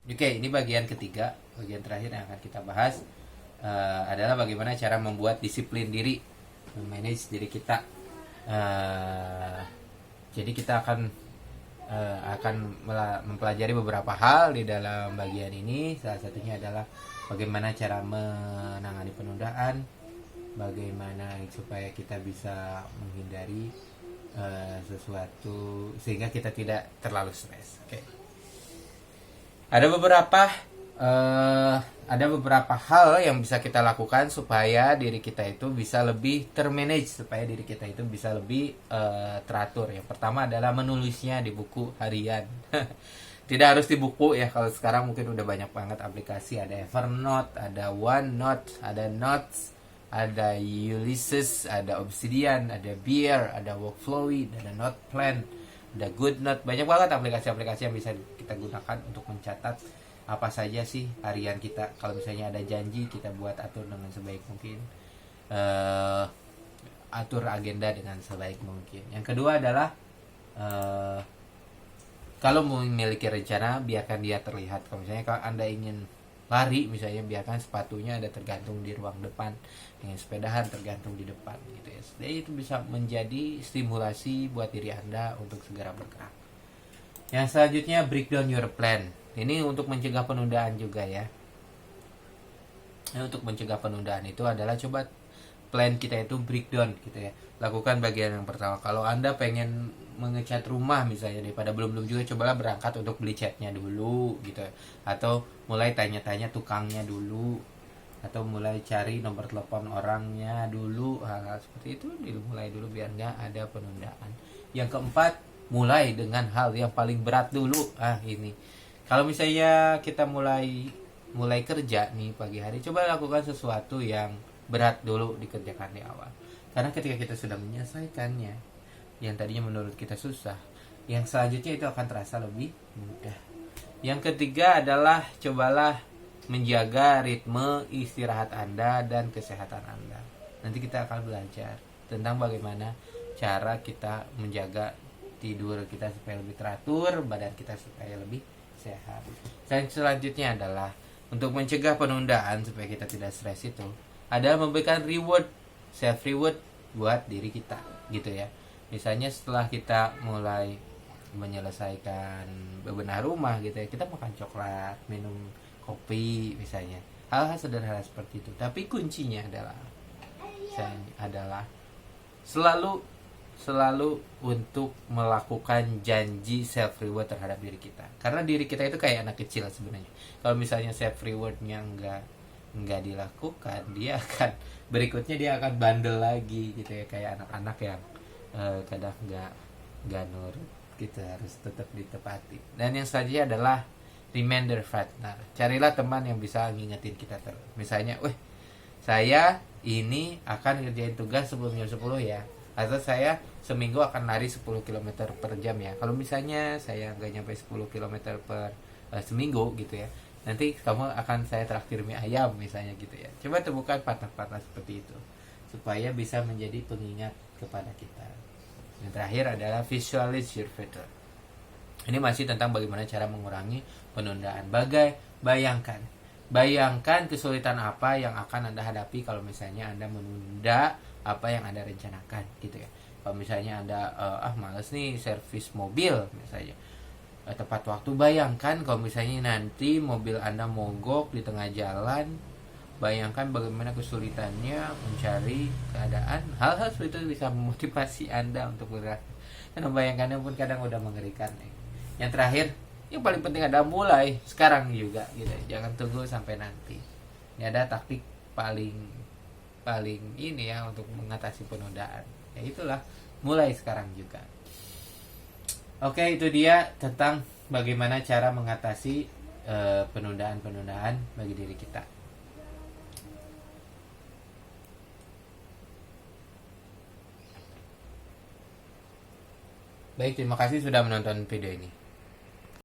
Oke, ini bagian ketiga, bagian terakhir yang akan kita bahas adalah bagaimana cara membuat disiplin diri, memanage diri kita. Eh, jadi kita akan mempelajari beberapa hal di dalam bagian ini. Salah satunya adalah bagaimana cara menangani penundaan, bagaimana supaya kita bisa menghindari sesuatu sehingga kita tidak terlalu stres. Oke. Ada beberapa ada beberapa hal yang bisa kita lakukan supaya diri kita itu bisa lebih termanage, supaya diri kita itu bisa lebih teratur. Yang pertama adalah menulisnya di buku harian. Tidak harus di buku ya, kalau sekarang mungkin udah banyak banget aplikasi, ada Evernote, ada OneNote, ada Notes, ada Ulysses, ada Obsidian, ada Bear, ada Workflowy, ada Noteplan, ada GoodNote. Banyak banget aplikasi-aplikasi yang bisa kita gunakan untuk mencatat apa saja sih harian kita. Kalau misalnya ada janji, kita buat atur dengan sebaik mungkin, atur agenda dengan sebaik mungkin. Yang kedua adalah kalau memiliki rencana, biarkan dia terlihat. Kalau misalnya kalau Anda ingin lari misalnya, biarkan sepatunya ada tergantung di ruang depan, ingin sepedahan tergantung di depan gitu ya. Jadi itu bisa menjadi stimulasi buat diri Anda untuk segera bergerak. Yang selanjutnya, break down your plan. Ini untuk mencegah penundaan juga ya. Ini untuk mencegah penundaan itu adalah coba plan kita itu breakdown gitu ya. Lakukan bagian yang pertama. Kalau Anda pengen mengecat rumah misalnya, daripada belum juga, cobalah berangkat untuk beli catnya dulu gitu ya. Atau mulai tanya-tanya tukangnya dulu, atau mulai cari nomor telepon orangnya dulu. Hal-hal seperti itu dimulai dulu biar nggak ada penundaan. Yang keempat, mulai dengan hal yang paling berat dulu. Ini kalau misalnya kita mulai kerja nih pagi hari, coba lakukan sesuatu yang berat dulu, dikerjakan di awal. Karena ketika kita sudah menyelesaikannya, yang tadinya menurut kita susah, yang selanjutnya itu akan terasa lebih mudah. Yang ketiga adalah cobalah menjaga ritme istirahat Anda dan kesehatan Anda. Nanti kita akan belajar tentang bagaimana cara kita menjaga tidur kita supaya lebih teratur, badan kita supaya lebih sehat. Dan selanjutnya adalah untuk mencegah penundaan supaya kita tidak stres itu adalah memberikan reward, self reward buat diri kita gitu ya. Misalnya setelah kita mulai menyelesaikan bebenah rumah gitu ya, kita makan coklat, minum kopi misalnya, hal-hal sederhana seperti itu. Tapi kuncinya adalah selalu untuk melakukan janji self reward terhadap diri kita. Karena diri kita itu kayak anak kecil sebenarnya. Kalau misalnya self rewardnya nggak dilakukan, dia akan berikutnya dia akan bandel lagi gitu ya, kayak anak-anak yang kadang nggak nurut gitu, harus tetap ditepati. Dan yang selanjutnya adalah reminder partner. Carilah teman yang bisa ngingetin kita terus. Misalnya, saya ini akan ngerjain tugas sebelum jam 10 ya, atau saya seminggu akan lari 10 km per jam ya. Kalau misalnya saya nggak nyampe 10 km per seminggu gitu ya, nanti kamu akan saya traktir mie ayam misalnya gitu ya. Coba temukan partner-partner seperti itu supaya bisa menjadi pengingat kepada kita. Yang terakhir adalah visualize your future. Ini masih tentang bagaimana cara mengurangi penundaan. Bayangkan kesulitan apa yang akan Anda hadapi kalau misalnya Anda menunda apa yang Anda rencanakan gitu ya. Kalau misalnya Anda males nih servis mobil misalnya, tepat waktu. Bayangkan kalau misalnya nanti mobil Anda mogok di tengah jalan, bayangkan bagaimana kesulitannya mencari keadaan. Hal-hal seperti itu bisa memotivasi Anda untuk bergerak. Karena bayangkannya pun kadang udah mengerikan. Yang terakhir, yang paling penting adalah mulai sekarang juga gitu. Jangan tunggu sampai nanti. Ini ada taktik paling ini ya untuk mengatasi penundaan. Ya itulah, mulai sekarang juga. Oke, itu dia tentang bagaimana cara mengatasi penundaan-penundaan bagi diri kita. Baik, terima kasih sudah menonton video ini.